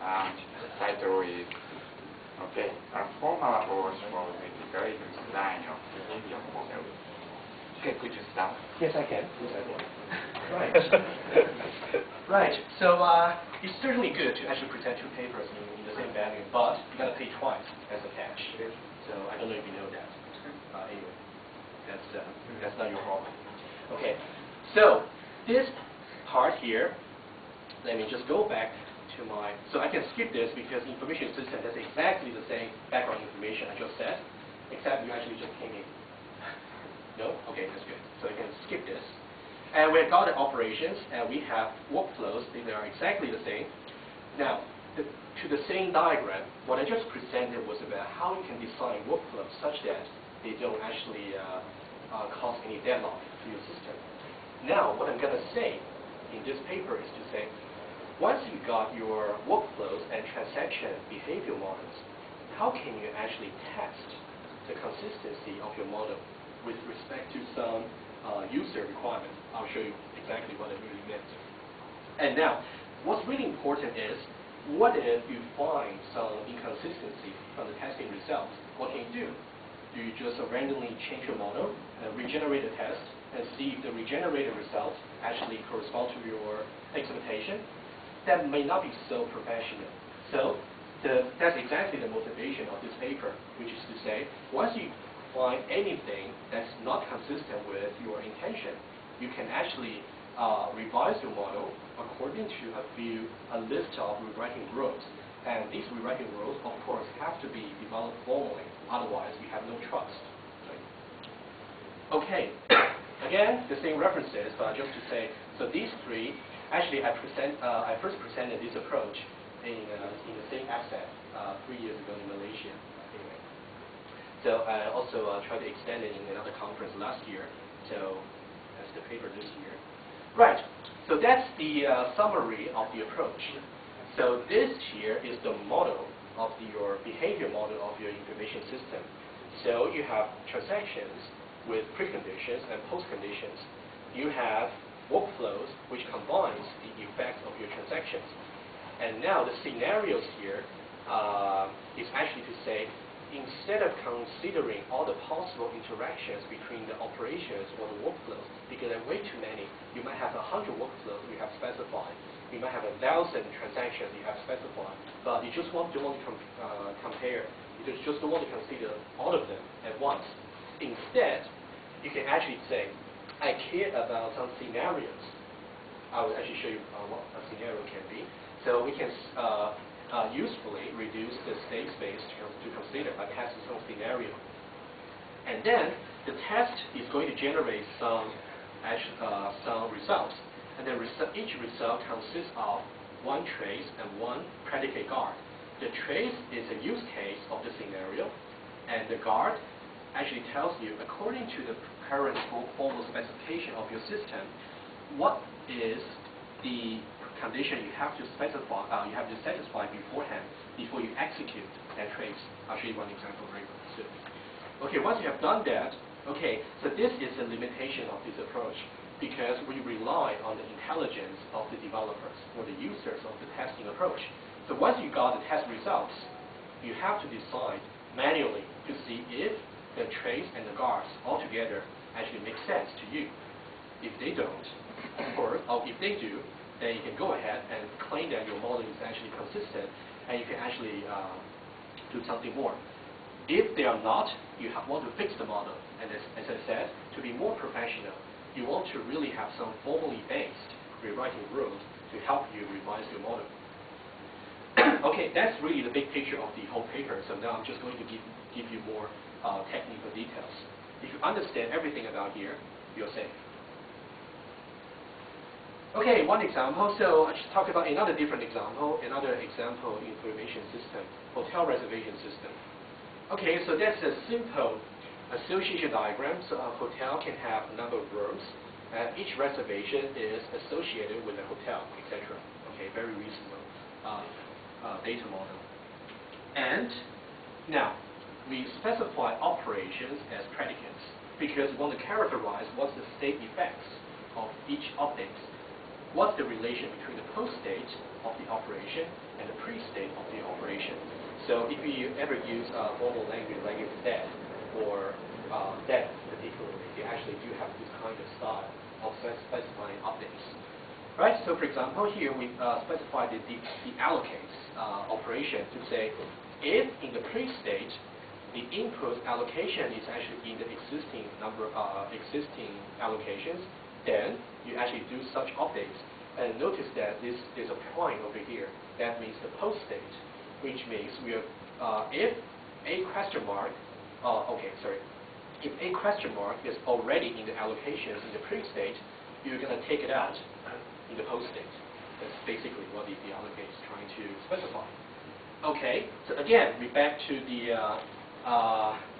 And the title is, okay, a formal approach for the iterative design of behavioral model. Okay, could you start? Yes, I can. Yes, I can. Right. Right. So it's certainly good to actually present two papers in the same venue, but you got to pay twice as a catch. So I don't know if you know that. Anyway, that's not your problem. Okay. So this part here, let me just go back to my. So I can skip this because information system has exactly the same background information I just said, except you actually just came in. No? Okay, that's good. So you can skip this. And we've got the operations, and we have workflows. They are exactly the same. Now, to the same diagram, what I just presented was about how you can design workflows such that they don't actually cause any deadlock to your system. Now, what I'm going to say in this paper is to say, once you got your workflows and transaction behavior models, how can you actually test the consistency of your model with respect to some user requirements? I'll show you exactly what I really meant. And now, what's really important is, what if you find some inconsistency from the testing results? What can you do? Do you just randomly change your model and regenerate the test and see if the regenerated results actually correspond to your expectation? That may not be so professional. So that's exactly the motivation of this paper, which is to say, once you find anything that's not consistent with your intention, you can actually revise your model according to a list of rewriting rules. And these rewriting rules, of course, have to be developed formally. Otherwise, you have no trust. Right? Okay. Again, the same references, but just to say, so these three, actually, I first presented this approach in the same APSEC 3 years ago in Malaysia. Anyway. So I also tried to extend it in another conference last year. So that's the paper this year. Right. So that's the summary of the approach. So this here is the model of your behavior model of your information system. So you have transactions with preconditions and postconditions. You have workflows which combines the effects of your transactions. And now the scenarios here is actually to say, instead of considering all the possible interactions between the operations or the workflows, because there are way too many, you might have 100 workflows you have specified, you might have 1,000 transactions you have specified, but you just don't want to compare, you just don't want to consider all of them at once. Instead, you can actually say, I care about some scenarios. I will actually show you what a scenario can be. So we can usefully reduce the state space to consider by testing some scenario. And then the test is going to generate some results. And then each result consists of one trace and one predicate guard. The trace is a use case of the scenario, and the guard actually tells you, according to the current formal specification of your system, what is the condition you have to specify, you have to satisfy beforehand before you execute that trace. I'll show you one example very soon. Okay, once you have done that, okay, so this is a limitation of this approach because we rely on the intelligence of the developers or the users of the testing approach. So once you got the test results, you have to decide manually to see if the trace and the guards altogether actually make sense to you. If they don't, or if they do, then you can go ahead and claim that your model is actually consistent, and you can actually do something more. If they are not, you want to fix the model. And as I said, to be more professional, you want to really have some formally based rewriting rules to help you revise your model. Okay, that's really the big picture of the whole paper. So now I'm just going to give you more technical details. If you understand everything about here, you're safe. Okay, one example. So I just talked about another different example, information system, hotel reservation system. Okay, so that's a simple association diagram. So a hotel can have a number of rooms, and each reservation is associated with a hotel, etc. Okay, very reasonable data model. And now we specify operations as predicates because we want to characterize what's the state effects of each update. What's the relation between the post state of the operation and the pre-state of the operation. So if you ever use formal language like that, or that particularly, you actually do have this kind of style of specifying updates. Right, so for example, here we specify the allocates operation to say, if in the pre-state, the input allocation is actually in the existing number existing allocations, then you actually do such updates. And notice that this is a point over here. That means the post-state, which means we are, if a question mark, if a question mark is already in the allocations in the pre-state, you're going to take it out in the post-state. That's basically what the allocate is trying to specify. Okay, so again, we're back to the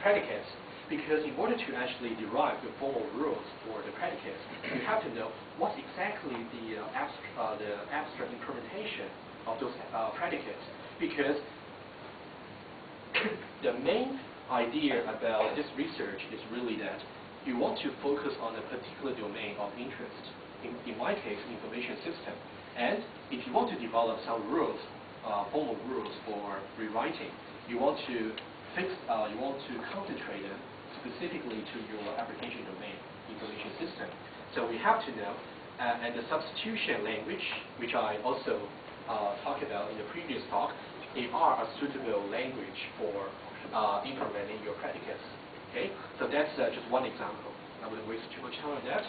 predicates, because in order to actually derive the formal rules for the predicates, you have to know what's exactly the abstract implementation of those predicates. Because the main idea about this research is really that you want to focus on a particular domain of interest. In my case, information system. And if you want to develop some rules, formal rules for rewriting, you want to concentrate them specifically to your application domain, information system. So we have to know, and the substitution language, which I also talked about in the previous talk, they are a suitable language for implementing your predicates. Okay, so that's just one example. I wouldn't waste too much time on that.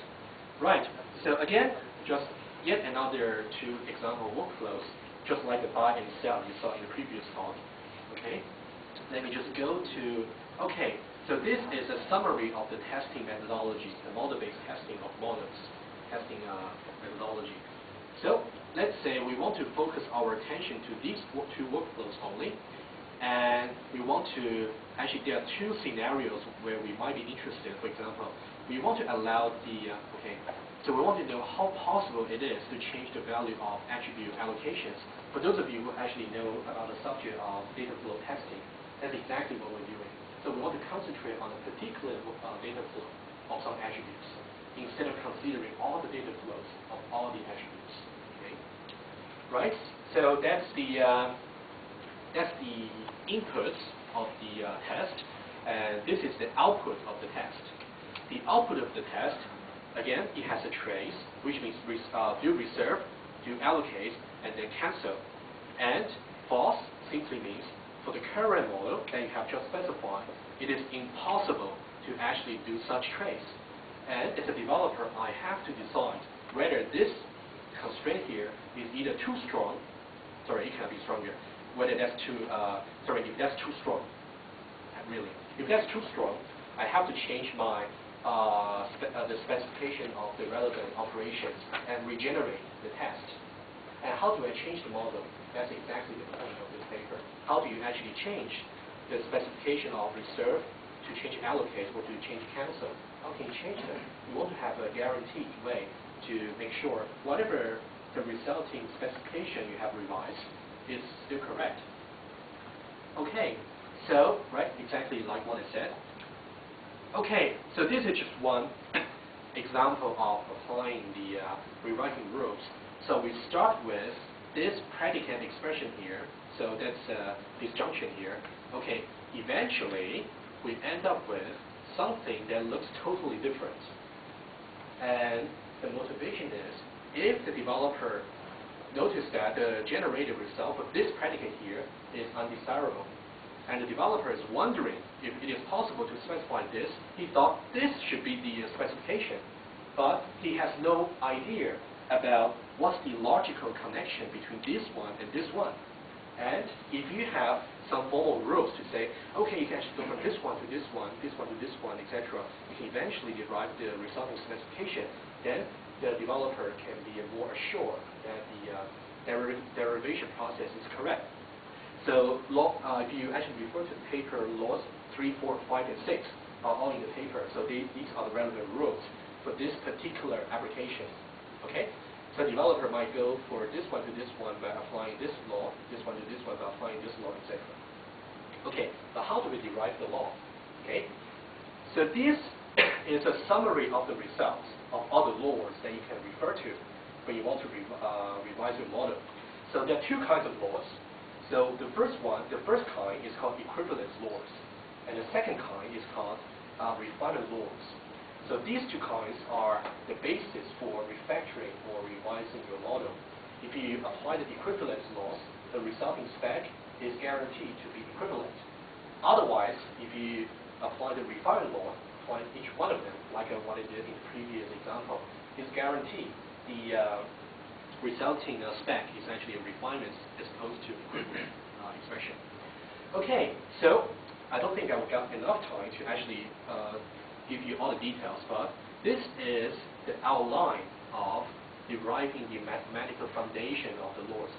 Right. So again, just yet another two example workflows, just like the buy and sell you saw in the previous talk. Okay. Let me just go to. Okay. So this is a summary of the testing methodology, the model-based testing of models, testing methodology. So let's say we want to focus our attention to these two workflows only, and we want to, actually there are two scenarios where we might be interested. For example, we want to allow the, so we want to know how possible it is to change the value of attribute allocations. For those of you who actually know about the subject of data flow testing, that's exactly what we're doing. So we want to concentrate on a particular data flow of some attributes, instead of considering all the data flows of all the attributes. Okay, right? So that's the input of the test, and this is the output of the test. The output of the test, again, it has a trace, which means do reserve, do allocate, and then cancel. And false simply means for the current model that you have just specified, it is impossible to actually do such trace. And as a developer, I have to decide whether this constraint here is either too strong, sorry, it can be stronger, whether that's too, if that's too strong, really. If that's too strong, I have to change my the specification of the relevant operations and regenerate the test. And how do I change the model? That's exactly the point of this paper. How do you actually change the specification of reserve to change allocate or to change cancel? How can you change them? You want to have a guaranteed way to make sure whatever the resulting specification you have revised is still correct. Okay, so, right, exactly like what I said. Okay, so this is just one example of applying the rewriting rules. So we start with this predicate expression here. So that's this junction here. Okay, eventually we end up with something that looks totally different. And the motivation is, if the developer notices that the generated result of this predicate here is undesirable, and the developer is wondering if it is possible to specify this, he thought this should be the specification, but he has no idea about what's the logical connection between this one and this one. And if you have some formal rules to say, okay, you can actually go from this one to this one to this one, etc., you can eventually derive the resulting specification, then the developer can be more assured that the derivation process is correct. So if you actually refer to the paper, laws 3, 4, 5, and 6 are all in the paper. So these are the relevant rules for this particular application. Okay? So developer might go for this one to this one by applying this law, this one to this one by applying this law, etc. Okay, but how do we derive the law? Okay? So this is a summary of the results of all the laws that you can refer to when you want to revise your model. So there are two kinds of laws. So the first kind is called equivalence laws, and the second kind is called refinement laws. So these two kinds are the basis for refactoring or revising your model. If you apply the equivalence laws, the resulting spec is guaranteed to be equivalent. Otherwise, if you apply the refinement law, apply each one of them, like what I did in the previous example, is guaranteed the resulting spec is actually a refinement as opposed to equivalent expression. Okay, so I don't think I will get enough time to actually give you all the details, but this is the outline of deriving the mathematical foundation of the laws.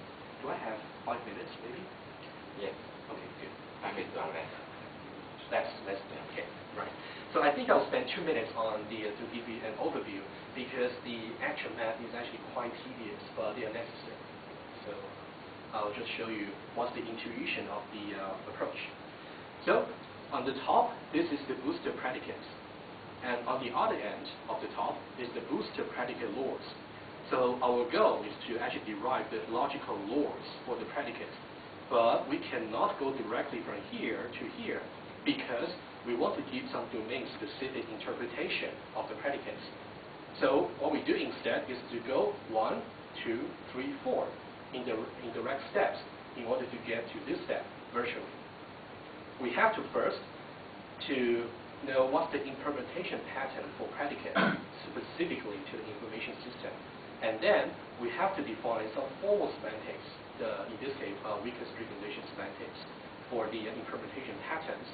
Do I have 5 minutes, maybe? Yes. Okay, good. 5 minutes or less. Less than, okay, right. So I think I'll spend 2 minutes on to give you an overview, because the actual math is actually quite tedious, but they are necessary. So I'll just show you what's the intuition of the approach. So on the top, this is the booster predicates. And on the other end of the top is the booster predicate laws. So our goal is to actually derive the logical laws for the predicates. But we cannot go directly from here to here, because we want to give some domain-specific interpretation of the predicates. So what we do instead is to go 1, 2, 3, 4 in direct steps in order to get to this step virtually. We have to first to know what's the implementation pattern for predicate specifically to the information system. And then we have to define some formal semantics, in this case, weakest precondition semantics for the implementation patterns.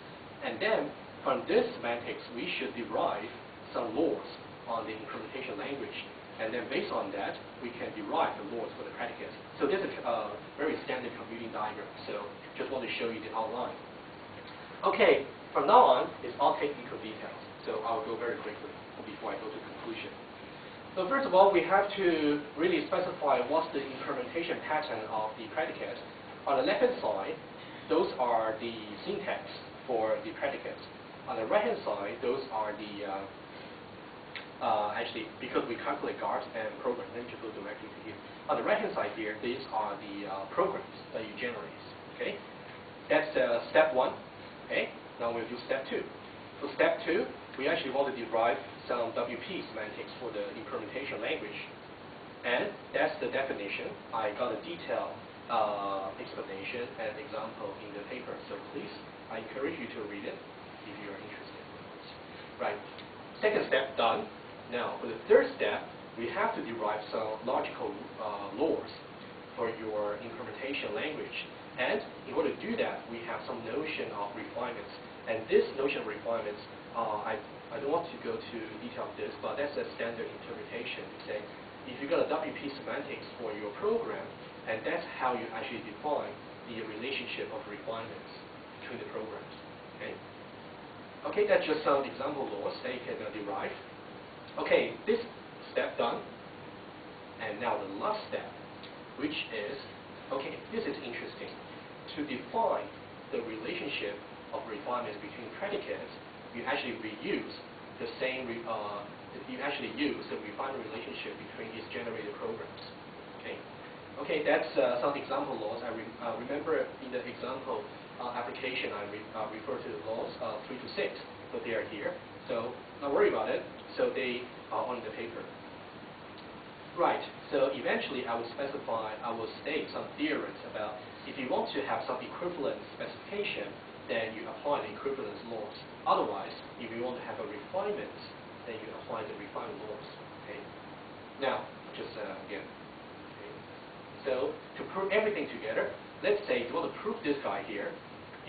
And then from this semantics, we should derive some laws on the implementation language. And then based on that, we can derive the laws for the predicates. So this is a very standard computing diagram. So just want to show you the outline. Okay, from now on, it's all technical details. So I'll go very quickly before I go to conclusion. So first of all, we have to really specify what's the implementation pattern of the predicate. On the left-hand side, those are the syntax for the predicates. On the right-hand side, those are the, actually, because we calculate guards and programs, let me just go directly to here. On the right-hand side here, these are the programs that you generate. Okay, that's step 1. Okay, now we'll do step 2. So step 2, we actually want to derive some WP semantics for the implementation language. And that's the definition. I got a detailed explanation and example in the paper. So please, I encourage you to read it if you are interested. Right. Second step done. Now, for the third step, we have to derive some logical laws for your implementation language. And in order to do that, we have some notion of refinements. And this notion of refinements, I don't want to go to detail of this, but that's a standard interpretation to say, if you got a WP semantics for your program, and that's how you actually define the relationship of refinements between the programs. Okay? Okay, that's just some example laws that you can derive. Okay, this step done. And now the last step, which is, okay, this is interesting. To define the relationship of refinements between predicates, you actually reuse the same, you actually use the refinement relationship between its generated programs. Okay, okay, that's some example laws. I remember in the example application, I refer to the laws 3 to 6, so they are here. So don't worry about it. So they are on the paper. Right. So eventually, I will state some theorems about if you want to have some equivalence specification, then you apply the equivalence laws. Otherwise, if you want to have a refinement, then you apply the refinement laws. Okay. Now, just again. Okay. So to prove everything together, let's say if you want to prove this guy here,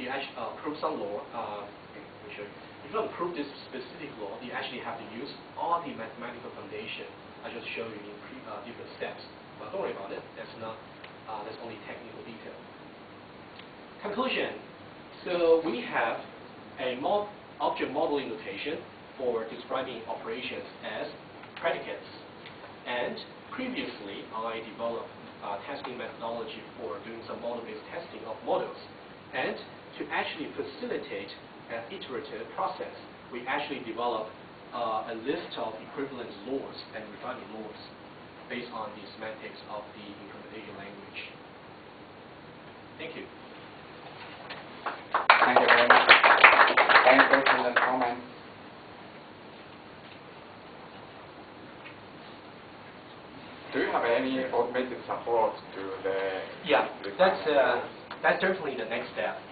you actually prove some law. Okay, let me show you. If you want to prove this specific law, you actually have to use all the mathematical foundation I just showed you in different steps. But don't worry about it. That's not. That's only technical detail. Conclusion. So we have a object modeling notation for describing operations as predicates. And previously, I developed a testing methodology for doing some model-based testing of models. And to actually facilitate an iterative process, we actually developed a list of equivalence laws and refinement laws based on the semantics of the implementation language. support to the... Yeah, that's certainly the next step.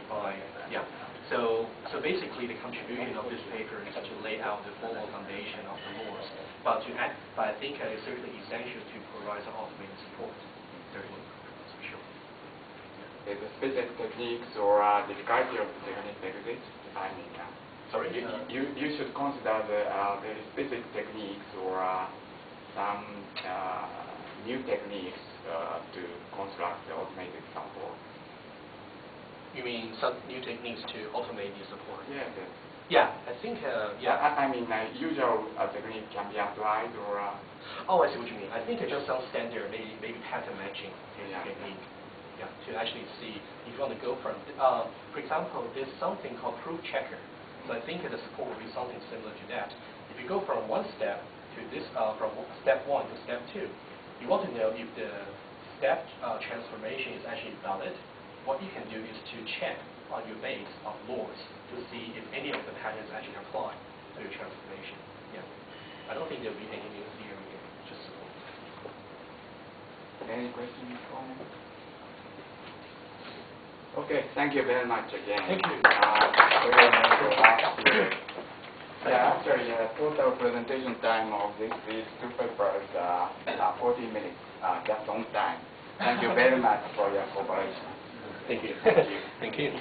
So basically, the contribution of this paper is to lay out the formal foundation of the laws, but I think it's certainly essential to provide some automated support. Certainly, that's for sure. The specific techniques or difficulty of the technique exist. I mean, sorry. You should consider the very specific techniques or some new techniques to construct the automated support. You mean some new techniques to automate the support? Yes. Yeah, I think, I mean, usual technique can be applied or... Oh, I see what you mean. I think it's just some standard, maybe pattern matching technique. Yeah, to actually see if you want to go from, for example, there's something called proof checker. So I think the support will be something similar to that. If you go from one step to this, from step 1 to step 2, you want to know if the step transformation is actually valid. What you can do is to check on your base of laws to see if any of the patterns actually apply to your transformation. Yeah, I don't think there will be any new theory here, just support. Any questions, comments? Okay, thank you very much again. Thank you. Actually, total presentation time of these two papers 40 minutes, just on time. Thank you very much for your cooperation. Thank you. Thank you.